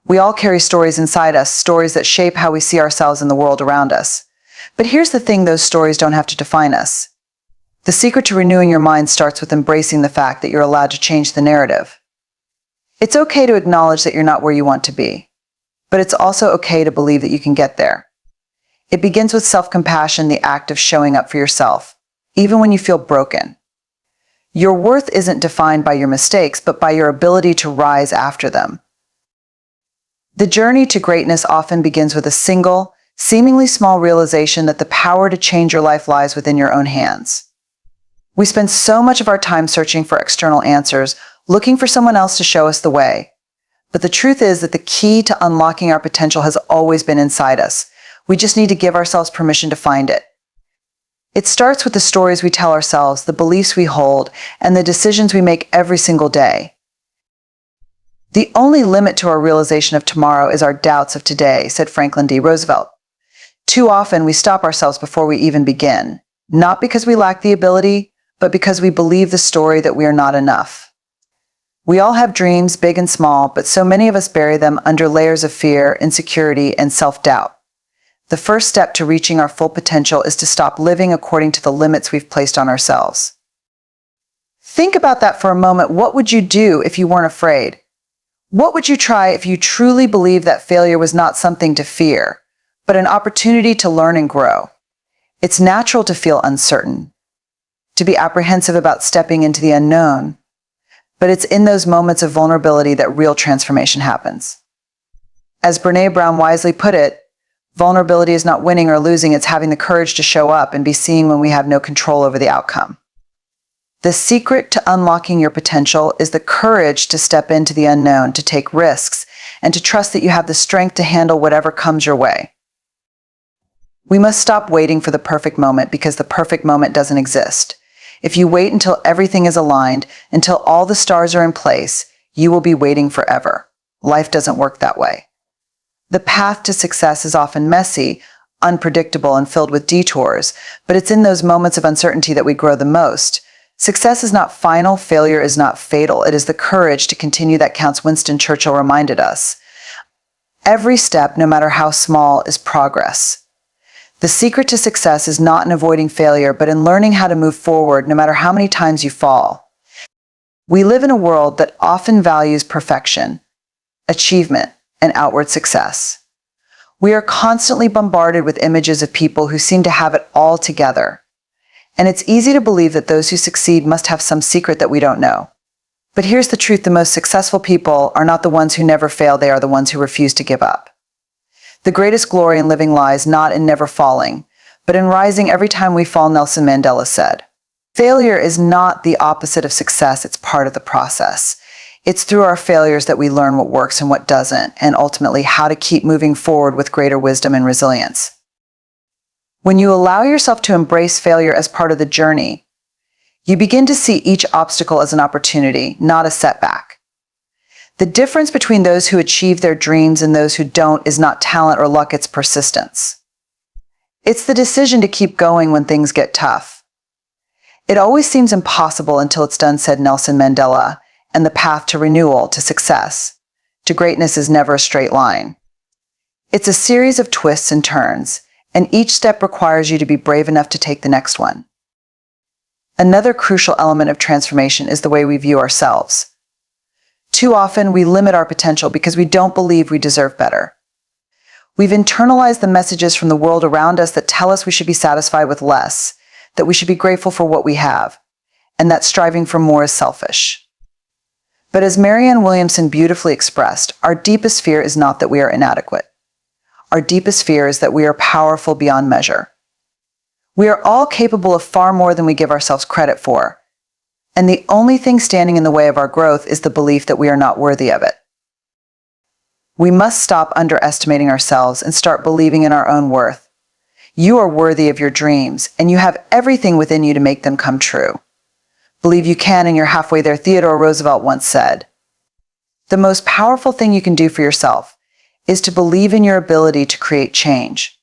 We all carry stories inside us, stories that shape how we see ourselves in the world around us. But here's the thing, those stories don't have to define us. The secret to renewing your mind starts with embracing the fact that you're allowed to change the narrative. It's okay to acknowledge that you're not where you want to be, but it's also okay to believe that you can get there. It begins with self-compassion, the act of showing up for yourself, even when you feel broken. Your worth isn't defined by your mistakes, but by your ability to rise after them. The journey to greatness often begins with a single, seemingly small realization that the power to change your life lies within your own hands. We spend so much of our time searching for external answers, looking for someone else to show us the way. But the truth is that the key to unlocking our potential has always been inside us. We just need to give ourselves permission to find it. It starts with the stories we tell ourselves, the beliefs we hold, and the decisions we make every single day. The only limit to our realization of tomorrow is our doubts of today, said Franklin D. Roosevelt. Too often we stop ourselves before we even begin, not because we lack the ability, but because we believe the story that we are not enough. We all have dreams, big and small, but so many of us bury them under layers of fear, insecurity, and self-doubt. The first step to reaching our full potential is to stop living according to the limits we've placed on ourselves. Think about that for a moment. What would you do if you weren't afraid? What would you try if you truly believed that failure was not something to fear, but an opportunity to learn and grow? It's natural to feel uncertain, to be apprehensive about stepping into the unknown, but it's in those moments of vulnerability that real transformation happens. As Brene Brown wisely put it, vulnerability is not winning or losing, it's having the courage to show up and be seen when we have no control over the outcome. The secret to unlocking your potential is the courage to step into the unknown, to take risks, and to trust that you have the strength to handle whatever comes your way. We must stop waiting for the perfect moment, because the perfect moment doesn't exist. If you wait until everything is aligned, until all the stars are in place, you will be waiting forever. Life doesn't work that way. The path to success is often messy, unpredictable, and filled with detours, but it's in those moments of uncertainty that we grow the most. Success is not final, failure is not fatal. It is the courage to continue that counts. Winston Churchill reminded us. Every step, no matter how small, is progress. The secret to success is not in avoiding failure, but in learning how to move forward no matter how many times you fall. We live in a world that often values perfection, achievement, and outward success. We are constantly bombarded with images of people who seem to have it all together. And it's easy to believe that those who succeed must have some secret that we don't know. But here's the truth: the most successful people are not the ones who never fail, they are the ones who refuse to give up. The greatest glory in living lies not in never falling, but in rising every time we fall, Nelson Mandela said. Failure is not the opposite of success, it's part of the process. It's through our failures that we learn what works and what doesn't, and ultimately how to keep moving forward with greater wisdom and resilience. When you allow yourself to embrace failure as part of the journey, you begin to see each obstacle as an opportunity, not a setback. The difference between those who achieve their dreams and those who don't is not talent or luck, it's persistence. It's the decision to keep going when things get tough. It always seems impossible until it's done, said Nelson Mandela, and the path to renewal, to success, to greatness is never a straight line. It's a series of twists and turns, and each step requires you to be brave enough to take the next one. Another crucial element of transformation is the way we view ourselves. Too often, we limit our potential because we don't believe we deserve better. We've internalized the messages from the world around us that tell us we should be satisfied with less, that we should be grateful for what we have, and that striving for more is selfish. But as Marianne Williamson beautifully expressed, our deepest fear is not that we are inadequate. Our deepest fear is that we are powerful beyond measure. We are all capable of far more than we give ourselves credit for, and the only thing standing in the way of our growth is the belief that we are not worthy of it. We must stop underestimating ourselves and start believing in our own worth. You are worthy of your dreams, and you have everything within you to make them come true. Believe you can, and you're halfway there, Theodore Roosevelt once said. The most powerful thing you can do for yourself is to believe in your ability to create change,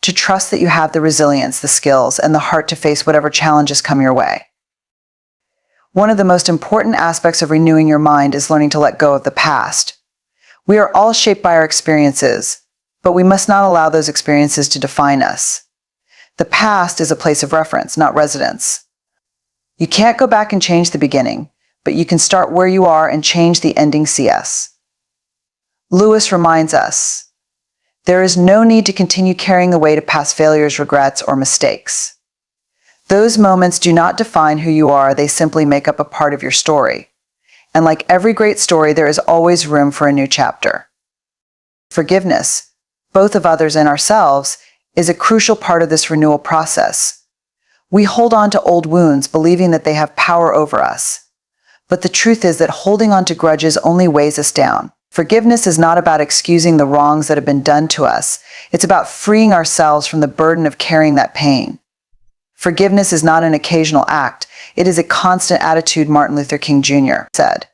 to trust that you have the resilience, the skills, and the heart to face whatever challenges come your way. One of the most important aspects of renewing your mind is learning to let go of the past. We are all shaped by our experiences, but we must not allow those experiences to define us. The past is a place of reference, not residence. You can't go back and change the beginning, but you can start where you are and change the ending CS. Lewis reminds us, there is no need to continue carrying the weight of past failures, regrets, or mistakes. Those moments do not define who you are, they simply make up a part of your story. And like every great story, there is always room for a new chapter. Forgiveness, both of others and ourselves, is a crucial part of this renewal process. We hold on to old wounds, believing that they have power over us. But the truth is that holding on to grudges only weighs us down. Forgiveness is not about excusing the wrongs that have been done to us. It's about freeing ourselves from the burden of carrying that pain. Forgiveness is not an occasional act. It is a constant attitude, Martin Luther King Jr. said.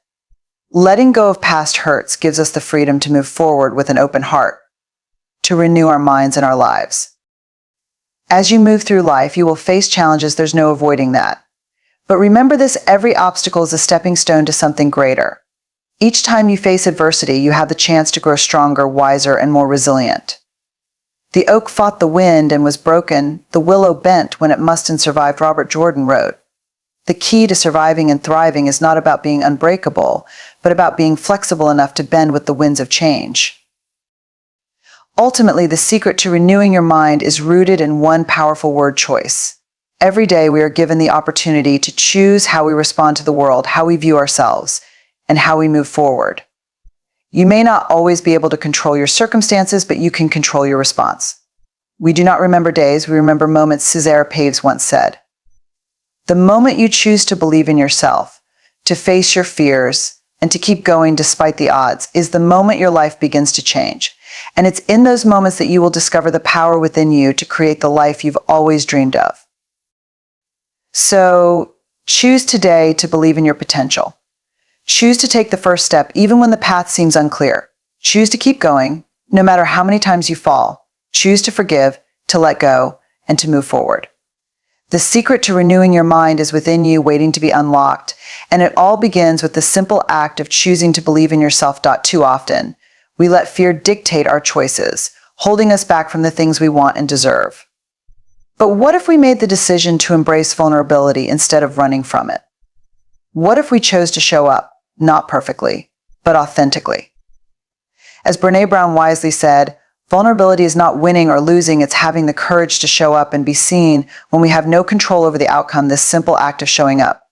Letting go of past hurts gives us the freedom to move forward with an open heart, to renew our minds and our lives. As you move through life, you will face challenges. There's no avoiding that. But remember this, every obstacle is a stepping stone to something greater. Each time you face adversity, you have the chance to grow stronger, wiser, and more resilient. The oak fought the wind and was broken. The willow bent when it must and survived, Robert Jordan wrote. The key to surviving and thriving is not about being unbreakable, but about being flexible enough to bend with the winds of change. Ultimately, the secret to renewing your mind is rooted in one powerful word: choice. Every day we are given the opportunity to choose how we respond to the world, how we view ourselves, and how we move forward. You may not always be able to control your circumstances, but you can control your response. We do not remember days, we remember moments, Cesare Pavez once said. The moment you choose to believe in yourself, to face your fears, and to keep going despite the odds, is the moment your life begins to change. And it's in those moments that you will discover the power within you to create the life you've always dreamed of. So, choose today to believe in your potential. Choose to take the first step even when the path seems unclear. Choose to keep going, no matter how many times you fall. Choose to forgive, to let go, and to move forward. The secret to renewing your mind is within you, waiting to be unlocked, and it all begins with the simple act of choosing to believe in yourself. Too often, we let fear dictate our choices, holding us back from the things we want and deserve. But what if we made the decision to embrace vulnerability instead of running from it? What if we chose to show up, not perfectly, but authentically? As Brene wisely said, vulnerability is not winning or losing, it's having the courage to show up and be seen when we have no control over the outcome. This simple act of showing up,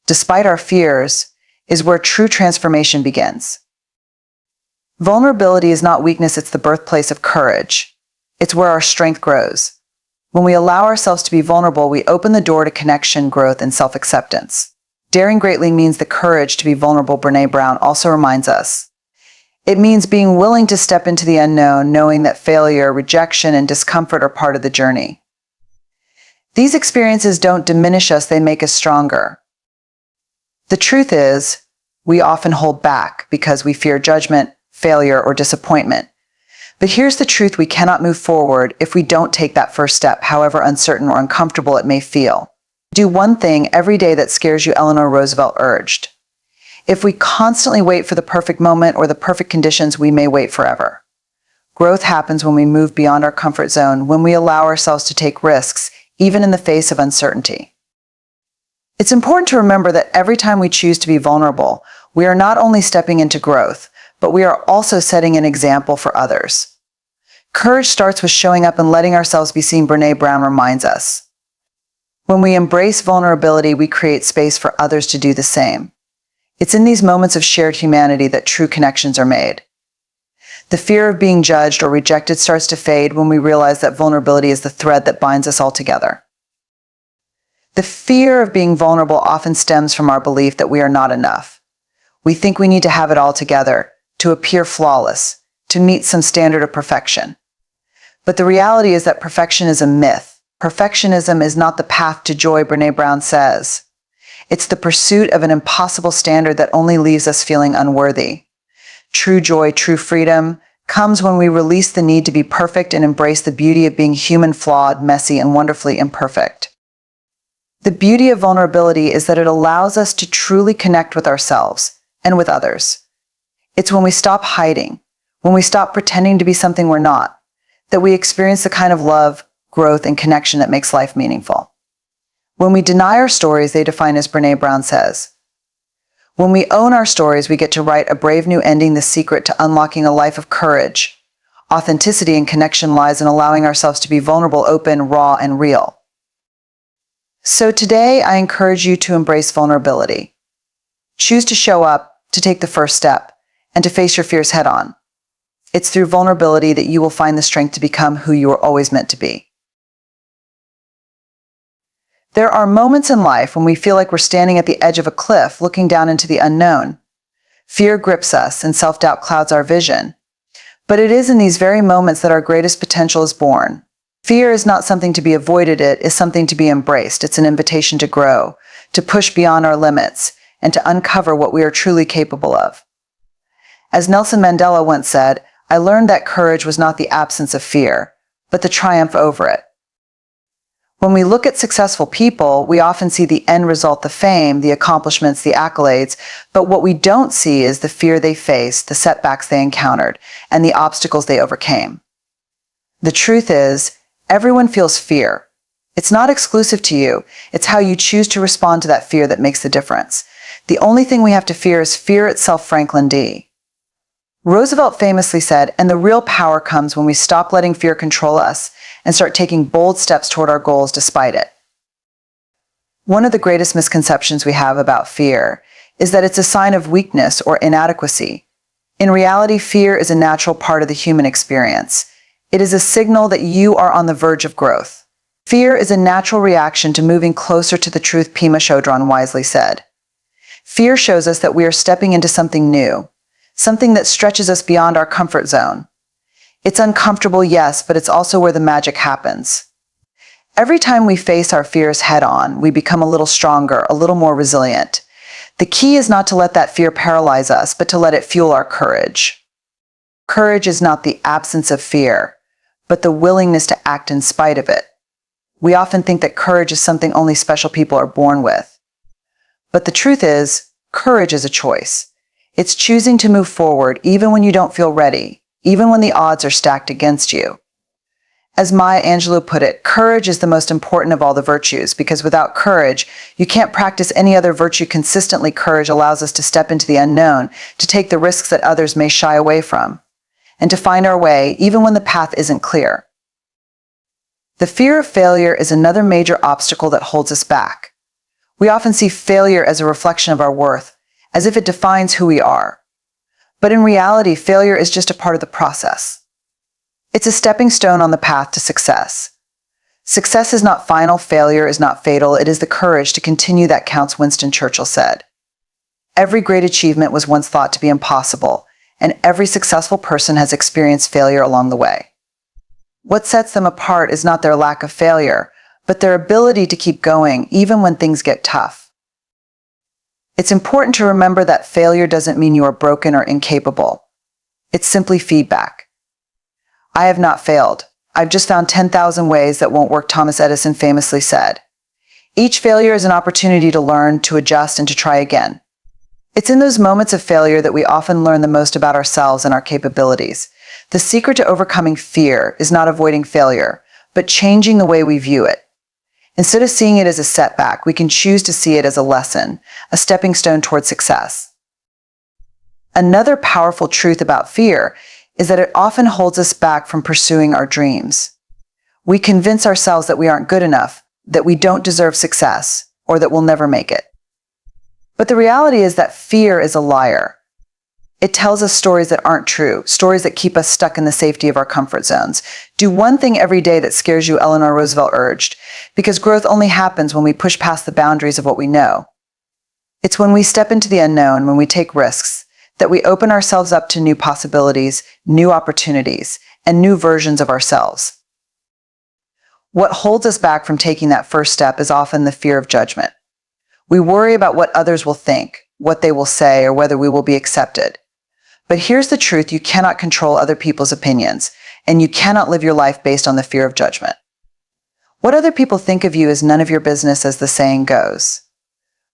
despite our fears, is where true transformation begins. Vulnerability is not weakness, it's the birthplace of courage. It's where our strength grows. When we allow ourselves to be vulnerable, we open the door to connection, growth, and self-acceptance. Daring greatly means the courage to be vulnerable, Brene Brown also reminds us. It means being willing to step into the unknown, knowing that failure, rejection, and discomfort are part of the journey. These experiences don't diminish us, they make us stronger. The truth is, we often hold back because we fear judgment, failure, or disappointment. But here's the truth: we cannot move forward if we don't take that first step, however uncertain or uncomfortable it may feel. Do one thing every day that scares you, Eleanor Roosevelt urged. If we constantly wait for the perfect moment or the perfect conditions, we may wait forever. Growth happens when we move beyond our comfort zone, when we allow ourselves to take risks, even in the face of uncertainty. It's important to remember that every time we choose to be vulnerable, we are not only stepping into growth, but we are also setting an example for others. Courage starts with showing up and letting ourselves be seen, Brene Brown reminds us. When we embrace vulnerability, we create space for others to do the same. It's in these moments of shared humanity that true connections are made. The fear of being judged or rejected starts to fade when we realize that vulnerability is the thread that binds us all together. The fear of being vulnerable often stems from our belief that we are not enough. We think we need to have it all together, to appear flawless, to meet some standard of perfection. But the reality is that perfection is a myth. Perfectionism is not the path to joy, Brene Brown says. It's the pursuit of an impossible standard that only leaves us feeling unworthy. True joy, true freedom, comes when we release the need to be perfect and embrace the beauty of being human, flawed, messy, and wonderfully imperfect. The beauty of vulnerability is that it allows us to truly connect with ourselves and with others. It's when we stop hiding, when we stop pretending to be something we're not, that we experience the kind of love, growth, and connection that makes life meaningful. When we deny our stories, they define as Brene Brown says. When we own our stories, we get to write a brave new ending, the secret to unlocking a life of courage. Authenticity and connection lies in allowing ourselves to be vulnerable, open, raw, and real. So today, I encourage you to embrace vulnerability. Choose to show up, to take the first step, and to face your fears head on. It's through vulnerability that you will find the strength to become who you were always meant to be. There are moments in life when we feel like we're standing at the edge of a cliff looking down into the unknown. Fear grips us and self-doubt clouds our vision. But it is in these very moments that our greatest potential is born. Fear is not something to be avoided, it is something to be embraced. It's an invitation to grow, to push beyond our limits, and to uncover what we are truly capable of. As Nelson Mandela once said, I learned that courage was not the absence of fear, but the triumph over it. When we look at successful people, we often see the end result, the fame, the accomplishments, the accolades, but what we don't see is the fear they faced, the setbacks they encountered, and the obstacles they overcame. The truth is, everyone feels fear. It's not exclusive to you. It's how you choose to respond to that fear that makes the difference. The only thing we have to fear is fear itself, Franklin D. Roosevelt famously said, and the real power comes when we stop letting fear control us and start taking bold steps toward our goals despite it. One of the greatest misconceptions we have about fear is that it's a sign of weakness or inadequacy. In reality, fear is a natural part of the human experience. It is a signal that you are on the verge of growth. Fear is a natural reaction to moving closer to the truth, Pema Chodron wisely said. Fear shows us that we are stepping into something new, something that stretches us beyond our comfort zone. It's uncomfortable, yes, but it's also where the magic happens. Every time we face our fears head on, we become a little stronger, a little more resilient. The key is not to let that fear paralyze us, but to let it fuel our courage. Courage is not the absence of fear, but the willingness to act in spite of it. We often think that courage is something only special people are born with. But the truth is, courage is a choice. It's choosing to move forward even when you don't feel ready, even when the odds are stacked against you. As Maya Angelou put it, courage is the most important of all the virtues, because without courage, you can't practice any other virtue consistently. Courage allows us to step into the unknown, to take the risks that others may shy away from, and to find our way even when the path isn't clear. The fear of failure is another major obstacle that holds us back. We often see failure as a reflection of our worth, as if it defines who we are. But in reality, failure is just a part of the process. It's a stepping stone on the path to success. Success is not final, failure is not fatal, it is the courage to continue that counts, Winston Churchill said. Every great achievement was once thought to be impossible, and every successful person has experienced failure along the way. What sets them apart is not their lack of failure, but their ability to keep going even when things get tough. It's important to remember that failure doesn't mean you are broken or incapable. It's simply feedback. I have not failed. I've just found 10,000 ways that won't work, Thomas Edison famously said. Each failure is an opportunity to learn, to adjust, and to try again. It's in those moments of failure that we often learn the most about ourselves and our capabilities. The secret to overcoming fear is not avoiding failure, but changing the way we view it. Instead of seeing it as a setback, we can choose to see it as a lesson, a stepping stone toward success. Another powerful truth about fear is that it often holds us back from pursuing our dreams. We convince ourselves that we aren't good enough, that we don't deserve success, or that we'll never make it. But the reality is that fear is a liar. It tells us stories that aren't true, stories that keep us stuck in the safety of our comfort zones. Do one thing every day that scares you, Eleanor Roosevelt urged, because growth only happens when we push past the boundaries of what we know. It's when we step into the unknown, when we take risks, that we open ourselves up to new possibilities, new opportunities, and new versions of ourselves. What holds us back from taking that first step is often the fear of judgment. We worry about what others will think, what they will say, or whether we will be accepted. But here's the truth, you cannot control other people's opinions, and you cannot live your life based on the fear of judgment. What other people think of you is none of your business, as the saying goes.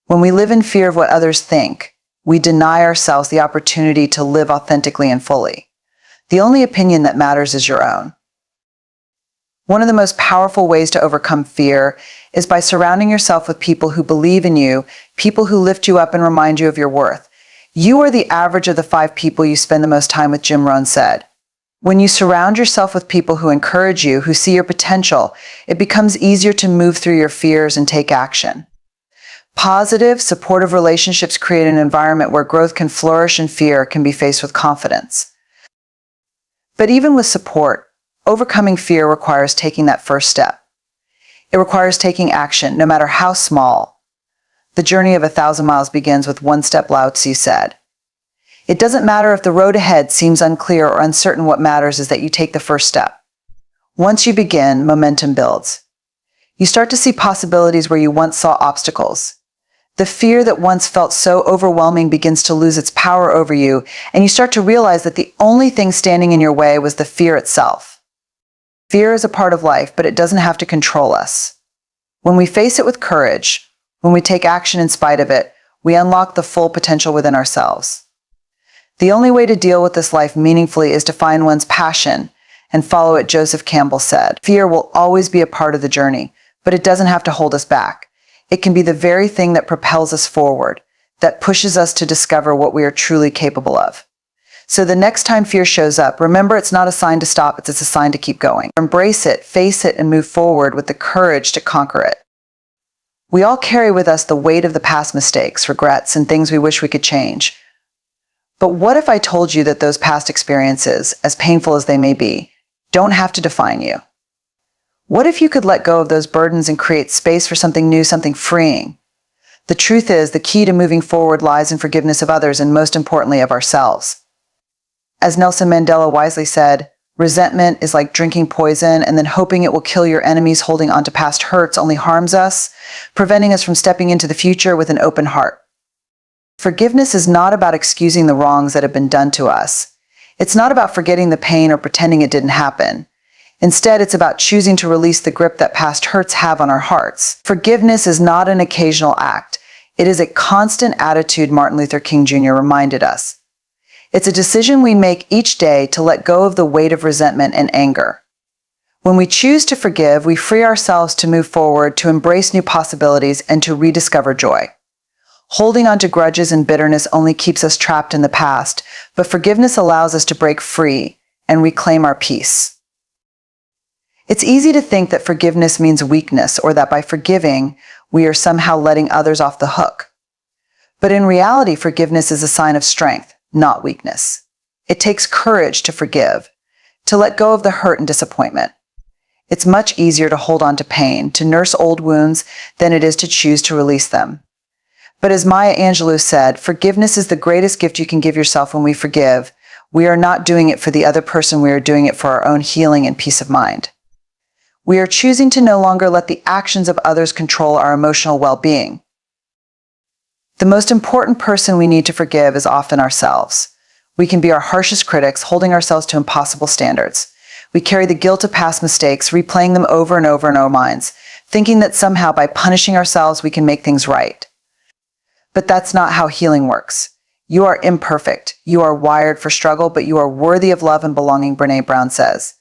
When we live in fear of what others think, we deny ourselves the opportunity to live authentically and fully. The only opinion that matters is your own. One of the most powerful ways to overcome fear is by surrounding yourself with people who believe in you, people who lift you up and remind you of your worth. You are the average of the 5 people you spend the most time with, Jim Rohn said. When you surround yourself with people who encourage you, who see your potential, it becomes easier to move through your fears and take action. Positive, supportive relationships create an environment where growth can flourish and fear can be faced with confidence. But even with support, overcoming fear requires taking that first step. It requires taking action, no matter how small. The journey of 1,000 miles begins with one step, Lao Tzu said. It doesn't matter if the road ahead seems unclear or uncertain. What matters is that you take the first step. Once you begin, momentum builds. You start to see possibilities where you once saw obstacles. The fear that once felt so overwhelming begins to lose its power over you, and you start to realize that the only thing standing in your way was the fear itself. Fear is a part of life, but it doesn't have to control us. When we face it with courage, when we take action in spite of it, we unlock the full potential within ourselves. The only way to deal with this life meaningfully is to find one's passion and follow it, Joseph Campbell said. Fear will always be a part of the journey, but it doesn't have to hold us back. It can be the very thing that propels us forward, that pushes us to discover what we are truly capable of. So the next time fear shows up, remember it's not a sign to stop, it's a sign to keep going. Embrace it, face it, and move forward with the courage to conquer it. We all carry with us the weight of the past mistakes, regrets, and things we wish we could change. But what if I told you that those past experiences, as painful as they may be, don't have to define you? What if you could let go of those burdens and create space for something new, something freeing? The truth is, the key to moving forward lies in forgiveness of others and, most importantly, of ourselves. As Nelson Mandela wisely said, resentment is like drinking poison and then hoping it will kill your enemies. Holding on to past hurts only harms us, preventing us from stepping into the future with an open heart. Forgiveness is not about excusing the wrongs that have been done to us. It's not about forgetting the pain or pretending it didn't happen. Instead, it's about choosing to release the grip that past hurts have on our hearts. Forgiveness is not an occasional act. It is a constant attitude, Martin Luther King Jr. reminded us. It's a decision we make each day to let go of the weight of resentment and anger. When we choose to forgive, we free ourselves to move forward, to embrace new possibilities, and to rediscover joy. Holding on to grudges and bitterness only keeps us trapped in the past, but forgiveness allows us to break free and reclaim our peace. It's easy to think that forgiveness means weakness, or that by forgiving, we are somehow letting others off the hook. But in reality, forgiveness is a sign of strength, not weakness. It takes courage to forgive, to let go of the hurt and disappointment. It's much easier to hold on to pain, to nurse old wounds, than it is to choose to release them. But as Maya Angelou said, forgiveness is the greatest gift you can give yourself. When we forgive, we are not doing it for the other person, we are doing it for our own healing and peace of mind. We are choosing to no longer let the actions of others control our emotional well-being. The most important person we need to forgive is often ourselves. We can be our harshest critics, holding ourselves to impossible standards. We carry the guilt of past mistakes, replaying them over and over in our minds, thinking that somehow by punishing ourselves we can make things right. But that's not how healing works. You are imperfect. You are wired for struggle, but you are worthy of love and belonging, Brene Brown says.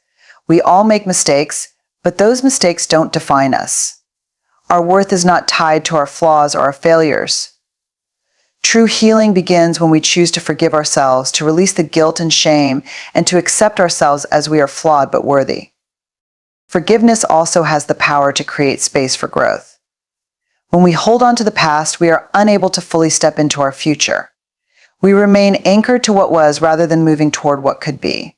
We all make mistakes, but those mistakes don't define us. Our worth is not tied to our flaws or our failures. True healing begins when we choose to forgive ourselves, to release the guilt and shame, and to accept ourselves as we are flawed but worthy. Forgiveness also has the power to create space for growth. When we hold on to the past, we are unable to fully step into our future. We remain anchored to what was rather than moving toward what could be.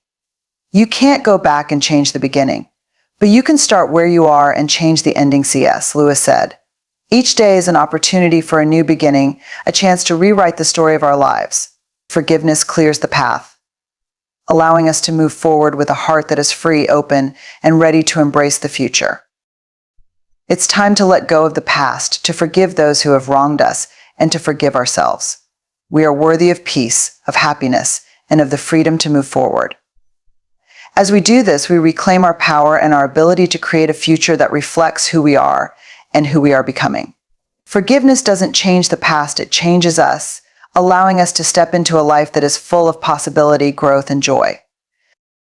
You can't go back and change the beginning, but you can start where you are and change the ending, C.S. Lewis said. Each day is an opportunity for a new beginning, a chance to rewrite the story of our lives. Forgiveness clears the path, allowing us to move forward with a heart that is free, open, and ready to embrace the future. It's time to let go of the past, to forgive those who have wronged us, and to forgive ourselves. We are worthy of peace, of happiness, and of the freedom to move forward. As we do this, we reclaim our power and our ability to create a future that reflects who we are and who we are becoming. Forgiveness doesn't change the past, it changes us, allowing us to step into a life that is full of possibility, growth, and joy.